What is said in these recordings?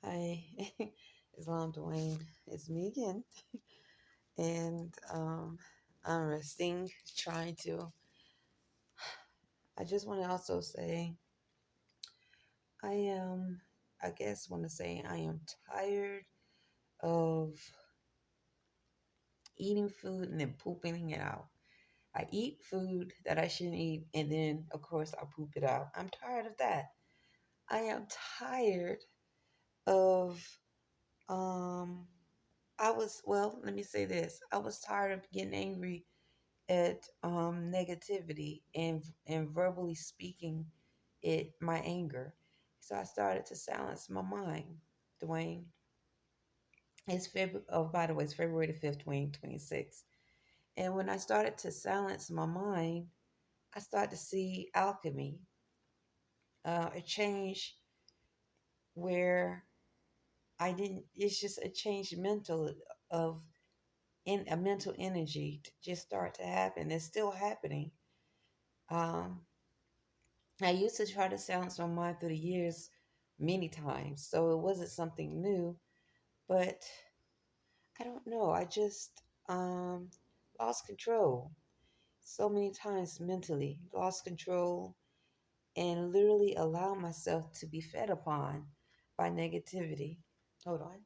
Hi, Islam Dwayne. It's me again. And I'm resting, trying to. I just want to also say, I am, I guess, want to say I am tired of eating food and then pooping it out. I eat food that I shouldn't eat, and then, of course, I poop it out. I'm tired of that. I am tired of, um, let me say this. I was tired of getting angry at negativity and verbally speaking it my anger. So I started to silence my mind. Dwayne, it's February. Oh, by the way, it's February 5th, 2026. And when I started to silence my mind, I started to see alchemy, a change where I didn't. It's just a change mental of in a mental energy to just start to happen. It's still happening. Um, I used to try to silence my mind through the years many times, so it wasn't something new, but I don't know. I just lost control so many times mentally, lost control, and literally allowed myself to be fed upon by negativity. Hold on.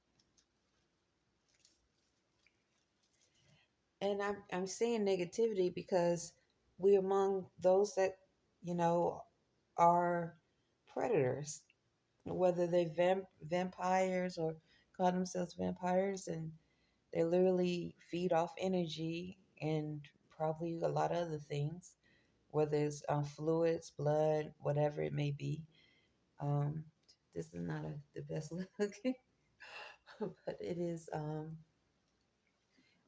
And I'm saying negativity because we're among those that, you know, are predators, whether they're vampires or call themselves vampires, and they literally feed off energy and probably a lot of other things, whether it's fluids, blood, whatever it may be. Um, this is not the best looking, but it is,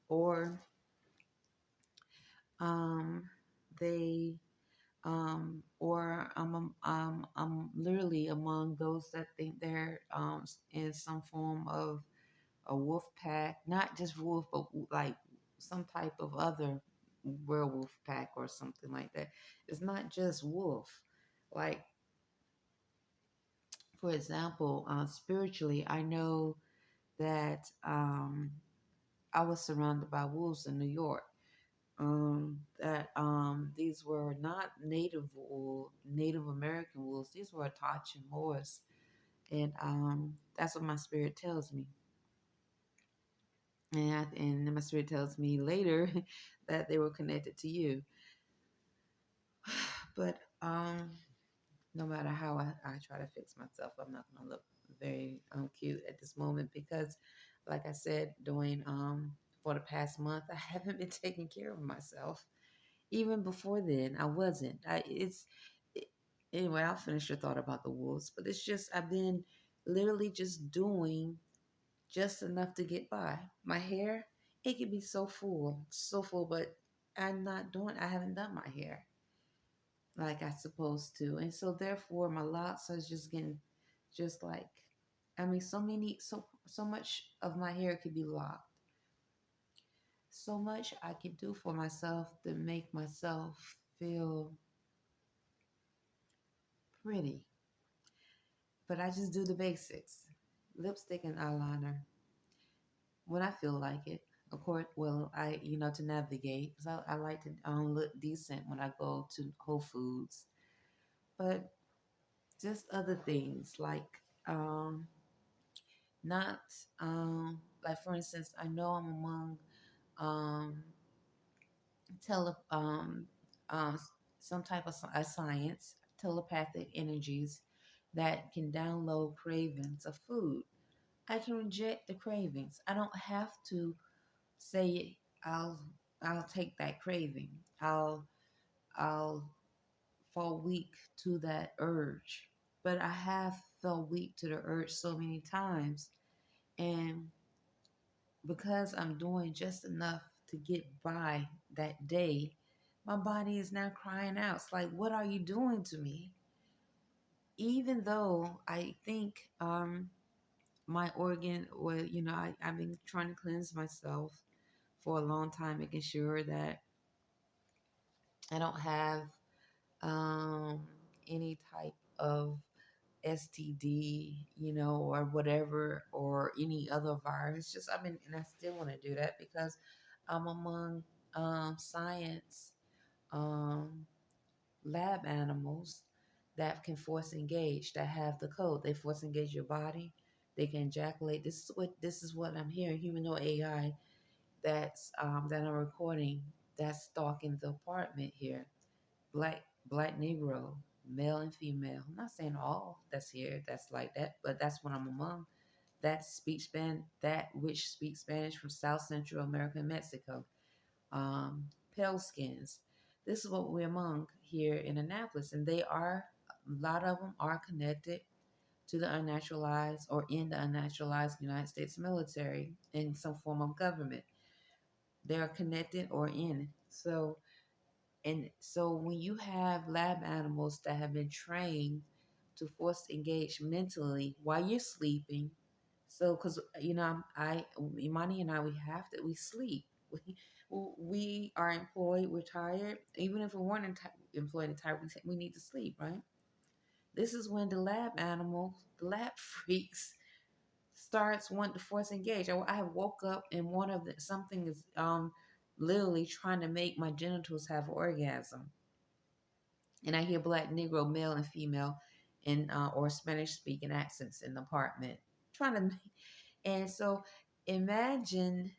or um, they or I'm literally among those that think they're in some form of a wolf pack, not just wolf, but like some type of other werewolf pack or something like that. It's not just wolf. Like, for example, spiritually, I know that I was surrounded by wolves in New York. That these were not Native American wolves. These were Apache Moors, and that's what my spirit tells me. And then my spirit tells me later that they were connected to you. But no matter how I try to fix myself, I'm not gonna look very cute at this moment because, like I said, during for the past month, I haven't been taking care of myself. Even before then, I wasn't. It, anyway. I'll finish your thought about the wolves, but it's just I've been literally just doing just enough to get by. My hair, it can be so full, but I haven't done my hair like I supposed to. And so therefore my locks are just getting just like I mean so much of my hair could be locked. So much I could do for myself to make myself feel pretty. But I just do the basics. Lipstick and eyeliner when I feel like it. Of course, well, to navigate, because I like to look decent when I go to Whole Foods. But just other things like um, not, like for instance, I know I'm among um, tele, um, some type of science, telepathic energies that can download cravings of food. I can reject the cravings. I don't have to say I'll I'll take that craving. I'll fall weak to that urge. But I have felt weak to the urge so many times, and because I'm doing just enough to get by that day, my body is now crying out. It's like, what are you doing to me? Even though I think my organ, well, I've been trying to cleanse myself for a long time, making sure that I don't have any type of STD, or whatever, or any other virus. Just, I mean, and I still want to do that because I'm among science um, lab animals that can force engage, that have the code. They force engage your body. They can ejaculate. This is what I'm hearing. Humanoid AI that I'm recording, that's stalking the apartment here. Black Negro, male and female. I'm not saying all that's here that's like that, but that's what I'm among. That which speaks Spanish from South Central America and Mexico. Pale skins. This is what we're among here in Annapolis, and a lot of them are connected to the unnaturalized or in the unnaturalized United States military in some form of government. They are connected or in. So when you have lab animals that have been trained to force engage mentally while you're sleeping, so because Imani and I, we sleep. We are employed, we're tired. Even if we weren't employed and tired, we need to sleep, right? This is when the lab animal, the lab freaks, starts wanting to force engage. I have woke up and something is literally trying to make my genitals have orgasm, and I hear Black, Negro, male and female, in or Spanish speaking accents in the apartment trying to, and so imagine,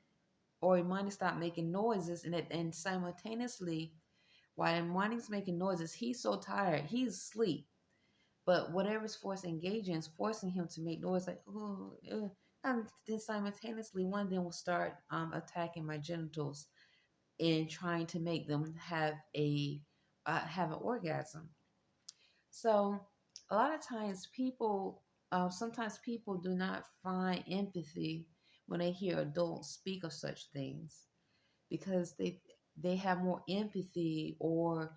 or Imani stop making noises, and simultaneously while Imani's making noises, he's so tired, he's asleep. But whatever's force engaging is forcing him to make noise like, oh, and then simultaneously one of them will start attacking my genitals and trying to make them have an orgasm. So a lot of times sometimes people do not find empathy when they hear adults speak of such things because they have more empathy, or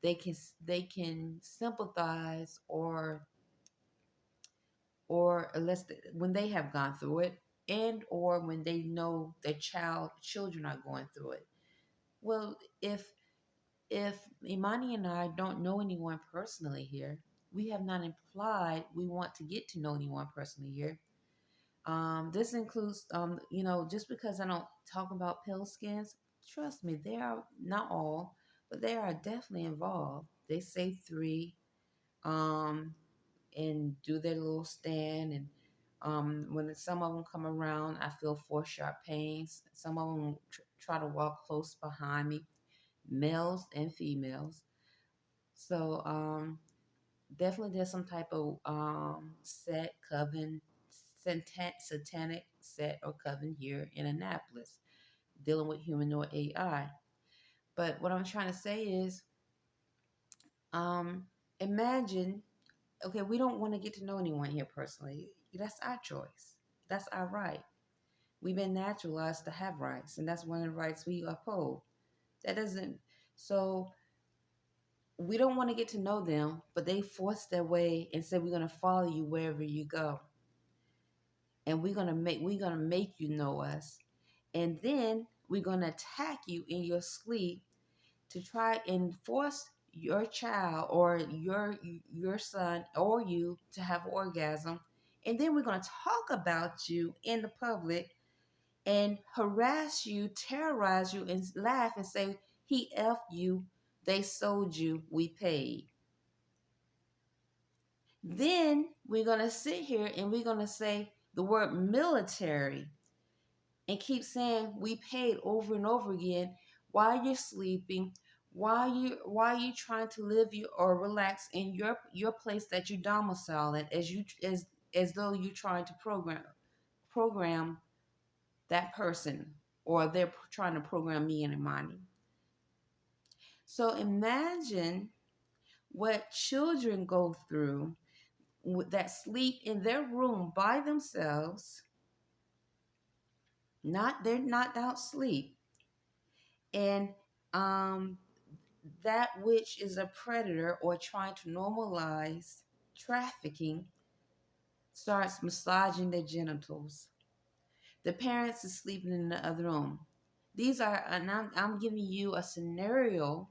they can sympathize, or unless when they have gone through it, and or when they know their children are going through it. Well, if Imani and I don't know anyone personally here, we have not implied we want to get to know anyone personally here. This includes, just because I don't talk about pale skins, trust me, they are not all, but they are definitely involved. They say three, um, and do their little stand, and when some of them come around, I feel four sharp pains. Some of them try to walk close behind me, males and females. So definitely there's some type of set coven, satanic set or coven here in Annapolis dealing with humanoid AI. But what I'm trying to say is, um, imagine, okay, we don't want to get to know anyone here personally. That's our choice. That's our right. We've been naturalized to have rights, and that's one of the rights we uphold. That doesn't, so we don't want to get to know them, but they force their way and say we're gonna follow you wherever you go, and we're gonna make you know us, and then we're gonna attack you in your sleep to try and force your child or your son or you to have orgasm, and then we're gonna talk about you in the public and harass you, terrorize you, and laugh and say he effed you, they sold you, we paid. Then we're going to sit here and we're going to say the word military and keep saying we paid over and over again while you're sleeping, while you trying to live or relax in your place that you domicile in, as though you're trying to program that person, or they're trying to program me and Imani. So imagine what children go through that sleep in their room by themselves, they're not out sleep, and um, that which is a predator or trying to normalize trafficking starts massaging their genitals. The parents is sleeping in the other room. And I'm giving you a scenario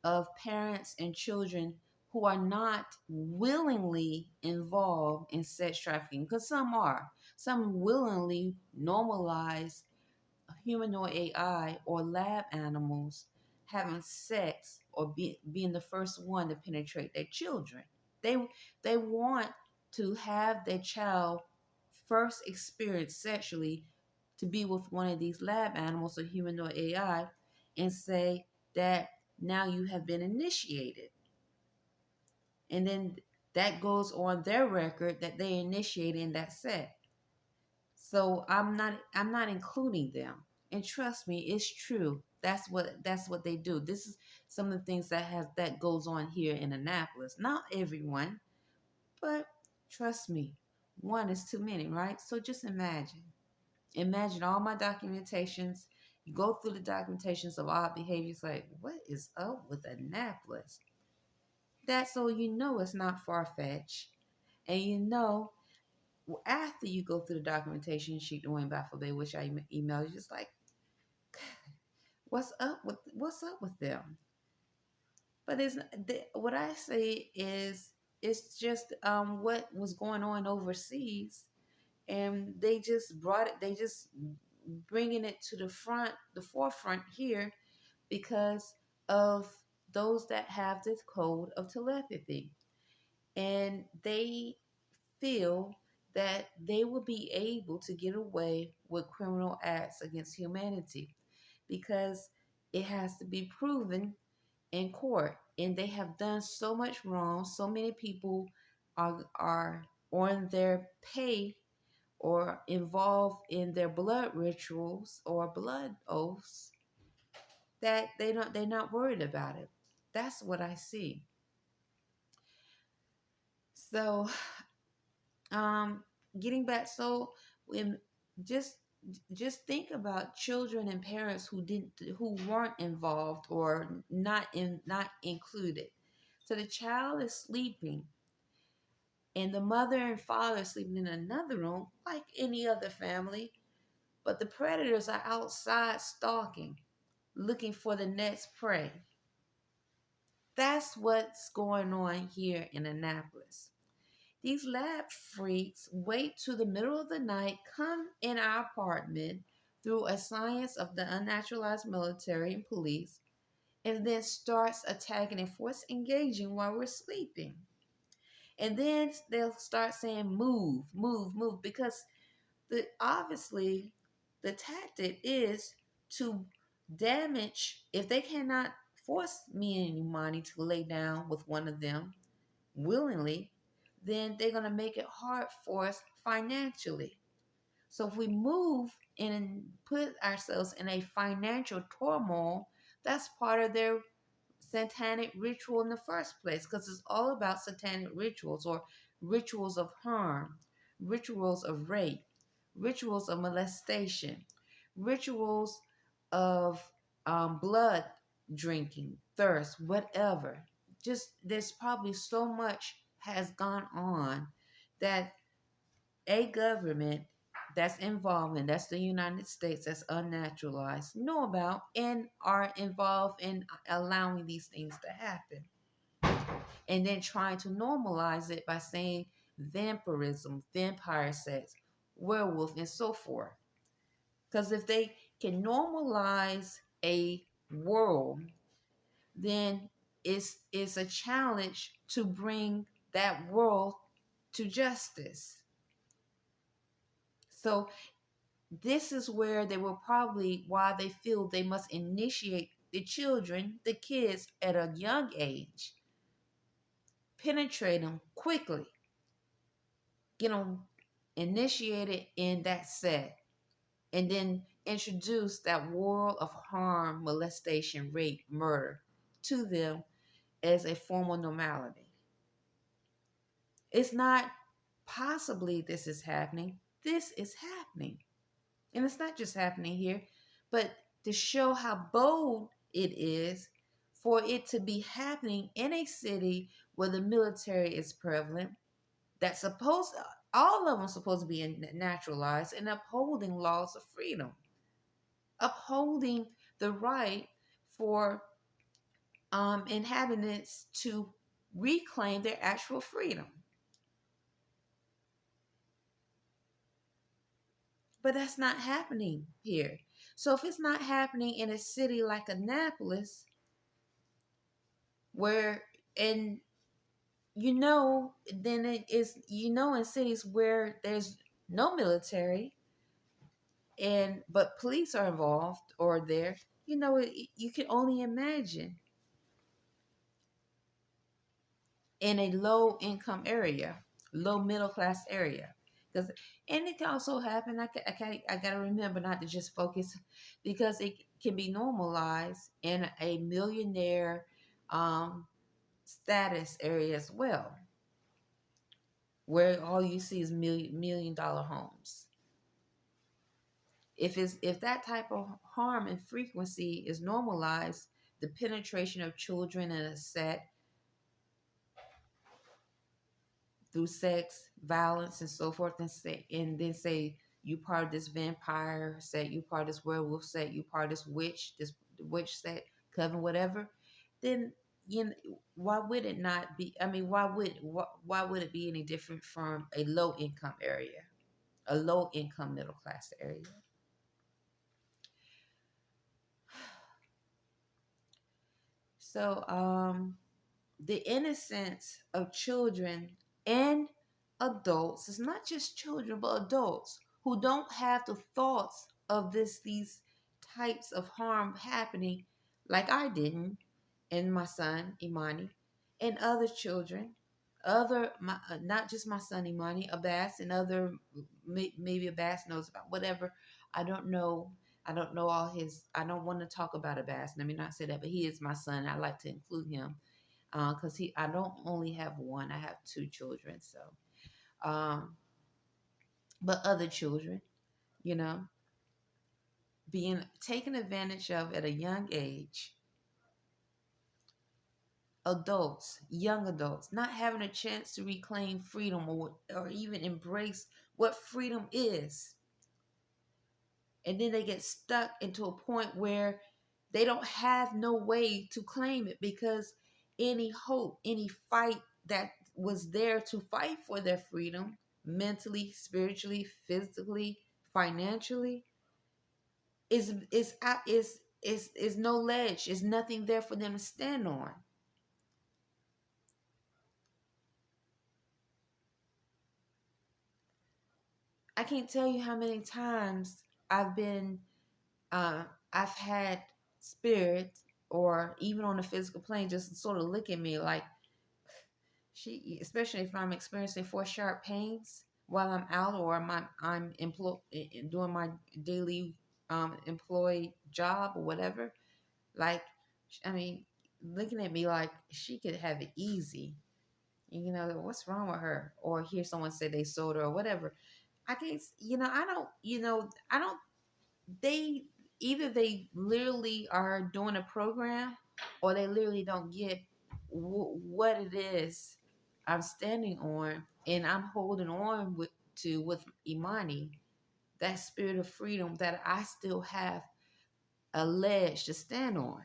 of parents and children who are not willingly involved in sex trafficking, because some are. Some willingly normalize humanoid AI or lab animals having sex or being the first one to penetrate their children. They they want to have their child first experience sexually to be with one of these lab animals or humanoid AI and say that now you have been initiated. And then that goes on their record that they initiated in that set. So I'm not including them. And trust me, it's true. That's what they do. This is some of the things that goes on here in Annapolis. Not everyone, but trust me, one is too many, right? So just imagine. Imagine all my documentations. You go through the documentations of odd behaviors like, what is up with Annapolis? That's so you know it's not far fetched. And you know, after you go through the documentation sheet doing Baffle Bay, which I emailed you, just like, what's up with them? But what I say is it's just what was going on overseas, and they just brought it. They just bringing it to the forefront here because of those that have this code of telepathy, and they feel that they will be able to get away with criminal acts against humanity because it has to be proven in court, and they have done so much wrong. So many people are on their pay or involved in their blood rituals or blood oaths that they're not worried about it. That's what I see. So um getting back, so when just just think about children and parents who weren't involved or not included. So the child is sleeping and the mother and father are sleeping in another room like any other family, but the predators are outside stalking, looking for the next prey. That's what's going on here in Annapolis. These lab freaks wait to the middle of the night, come in our apartment through a science of the unnaturalized military and police, and then starts attacking and force engaging while we're sleeping. And then they'll start saying, move, move, move, because obviously the tactic is to damage. If they cannot force me and Imani to lay down with one of them willingly, then they're going to make it hard for us financially. So if we move and put ourselves in a financial turmoil, that's part of their satanic ritual in the first place, because it's all about satanic rituals or rituals of harm, rituals of rape, rituals of molestation, rituals of blood drinking, thirst, whatever. Just there's probably so much has gone on that a government that's involved, and that's the United States, that's unnaturalized, know about and are involved in allowing these things to happen. And then trying to normalize it by saying vampirism, vampire sex, werewolf, and so forth. Because if they can normalize a world, then it's a challenge to bring that world to justice. So this is where they will probably, why they feel they must initiate the children, the kids at a young age, penetrate them quickly, get them initiated in that set, and then introduce that world of harm, molestation, rape, murder to them as a form of normality. It's not possibly this is happening. This is happening. And it's not just happening here, but to show how bold it is for it to be happening in a city where the military is prevalent, that's supposed, all of them supposed to be naturalized and upholding laws of freedom, upholding the right for inhabitants to reclaim their actual freedom. But that's not happening here. So if it's not happening in a city like Annapolis, where, and then it is, in cities where there's no military, and but police are involved or there, you can only imagine in a low income area, low middle class area. Because, and it can also happen. I gotta remember not to just focus, because it can be normalized in a millionaire um, status area as well, where all you see is million dollar homes. If that type of harm and frequency is normalized, the penetration of children in a set through sex, violence, and so forth, and then say you part of this vampire set, you part of this werewolf set, you part of this witch set, coven, whatever, then why would it not be? I mean, why would it be any different from a low income area, a low income middle class area? So, the innocence of children and adults, it's not just children but adults who don't have the thoughts of these types of harm happening, like I didn't, and my son Imani, and other children, not just my son Imani, Abbas, and other, maybe Abbas knows about, whatever. I don't know all his. I don't want to talk about Abbas. Let me not say that, but he is my son. I like to include him because I don't only have one, I have two children. So, um, but other children, you know, being taken advantage of at a young age, adults, young adults, not having a chance to reclaim freedom, or even embrace what freedom is. And then they get stuck into a point where they don't have no way to claim it, because any hope, any fight that was there to fight for their freedom, mentally, spiritually, physically, financially, is no ledge, is nothing there for them to stand on. I can't tell you how many times I've been uh, I've had spirit, or even on the physical plane, just sort of look at me like, especially if I'm experiencing sharp pains while I'm out, or doing my daily employee job or whatever. Like, I mean, looking at me like she could have it easy. What's wrong with her? Or hear someone say they sold her or whatever. I can't, I don't, they, either they literally are doing a program, or they literally don't get what it is I'm standing on, and I'm holding on with Imani, that spirit of freedom that I still have a ledge to stand on.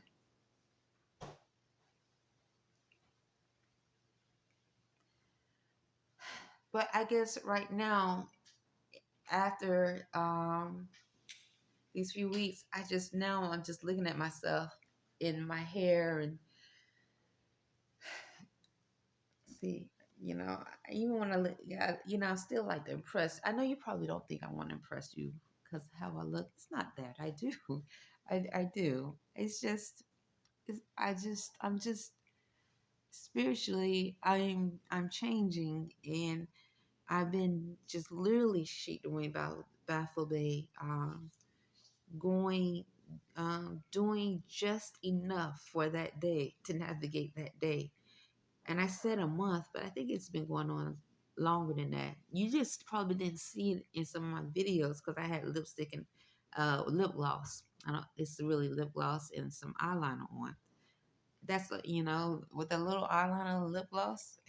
But I guess right now, after these few weeks, I'm just looking at myself in my hair and see, I even want to look, yeah, I still like to impress. I know you probably don't think I want to impress you because how I look. It's not that. I do. I do. I'm just spiritually, I'm changing, and I've been just literally shaken away about Baffle Bay, going, doing just enough for that day to navigate that day. And I said a month, but I think it's been going on longer than that. You just probably didn't see it in some of my videos because I had lipstick and lip gloss. I don't, it's really lip gloss and some eyeliner on. That's with a little eyeliner and lip gloss,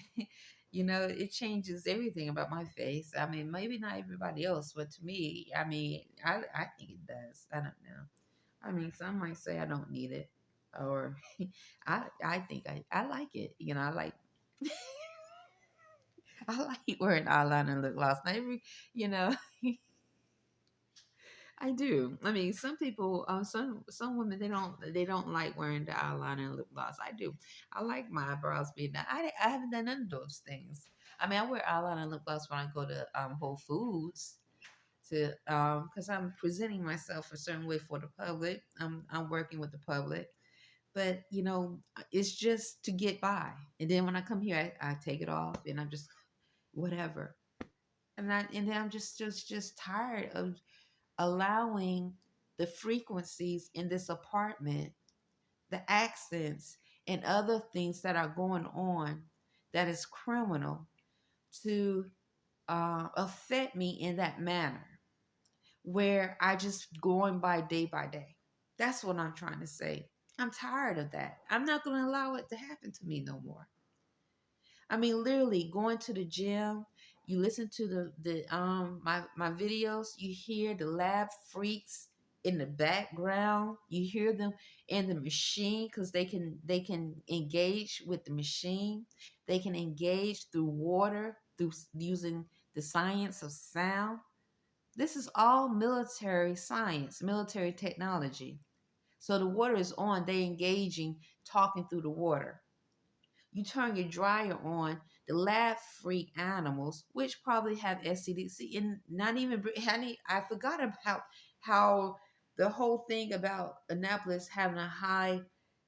it changes everything about my face. I mean, maybe not everybody else, but to me, I mean, I think it does. I don't know. I mean, some might say I don't need it, or I think I like it. I like. I like wearing eyeliner and lip gloss. Now, you know, I do. I mean, some people, some women, they don't like wearing the eyeliner and lip gloss. I do. I like my eyebrows being done. I haven't done none of those things. I mean, I wear eyeliner and lip gloss when I go to Whole Foods to because I'm presenting myself a certain way for the public. I'm working with the public, but it's just to get by. And then when I come here, I take it off and I'm just whatever. And then I'm just tired of allowing the frequencies in this apartment, the accents, and other things that are going on that is criminal to affect me in that manner where I just going by day. That's what I'm trying to say. I'm tired of that. I'm not going to allow it to happen to me no more. I mean, literally going to the gym, you listen to my videos, you hear the lab freaks in the background. You hear them in the machine because they can engage with the machine. They can engage through water through using the science of sound. This is all military science, military technology. So the water is on, they engaging, talking through the water. You turn your dryer on, the lab freak animals, which probably have STDs, and not even, honey, I forgot about how the whole thing about Annapolis having a high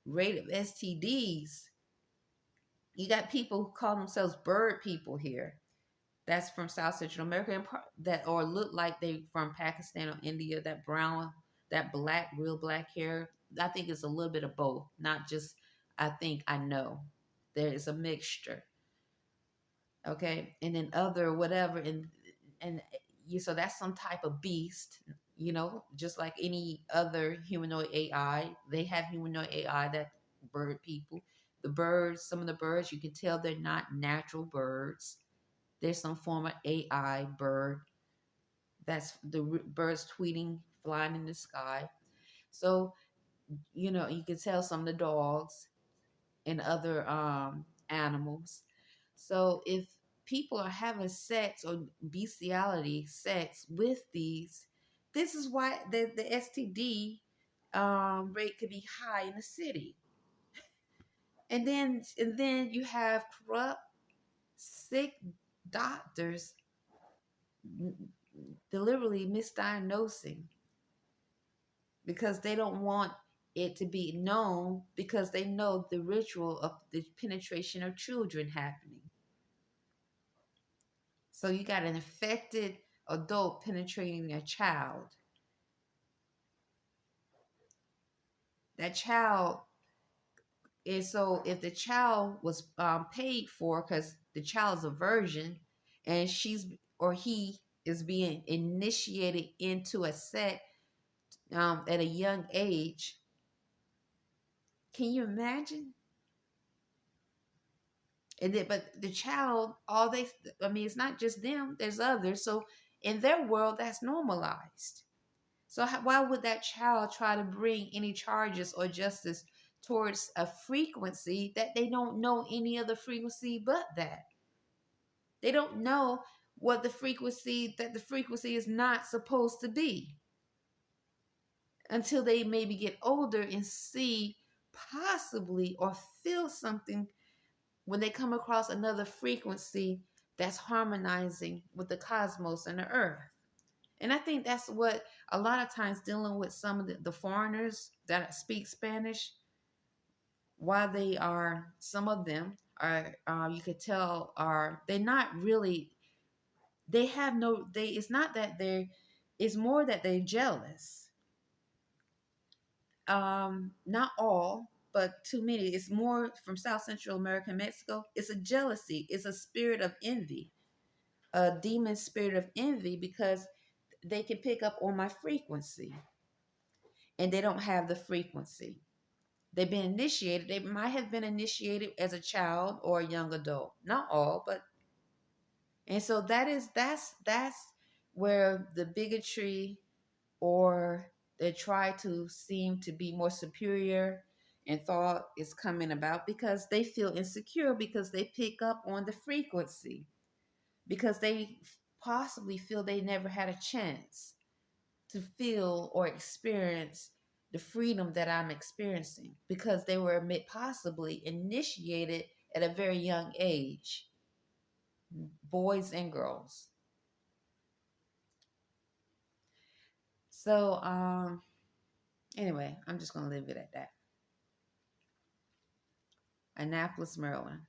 rate of STDs. You got people who call themselves bird people here. That's from South Central America and that or look like they from Pakistan or India. That brown, that black, real black hair. I think it's a little bit of both, not just. I think I know there is a mixture. Okay, and then other whatever, and you so that's some type of beast. Just like any other humanoid AI, they have humanoid AI that bird people. The birds, some of the birds, you can tell they're not natural birds. There's some form of AI bird. That's the birds tweeting, flying in the sky. So, you can tell some of the dogs and other animals. So if people are having sex or bestiality sex with these, this is why the STD rate could be high in the city. And then you have corrupt, sick doctors deliberately misdiagnosing because they don't want it to be known because they know the ritual of the penetration of children happening. So you got an infected adult penetrating a child. That child is so if the child was paid for because the child's a virgin and she's or he is being initiated into a set at a young age. Can you imagine? And then, but the child, I mean, it's not just them. There's others. So in their world, that's normalized. So why would that child try to bring any charges or justice towards a frequency that they don't know any other frequency but that? They don't know what the frequency is not supposed to be until they maybe get older and see possibly or feel something when they come across another frequency that's harmonizing with the cosmos and the earth. And I think that's what a lot of times dealing with some of the foreigners that speak Spanish, why they are, some of them are, you could tell they're not really, they have no, it's not that it's more that they're jealous. Not all, but too many. It's more from South Central America and Mexico. It's a jealousy. It's a spirit of envy, a demon spirit of envy because they can pick up on my frequency and they don't have the frequency. They've been initiated. They might have been initiated as a child or a young adult. Not all, but and so that's where the bigotry or they try to seem to be more superior and thought is coming about because they feel insecure because they pick up on the frequency, because they possibly feel they never had a chance to feel or experience the freedom that I'm experiencing because they were possibly initiated at a very young age, boys and girls. So, anyway, I'm just going to leave it at that. Annapolis, Maryland.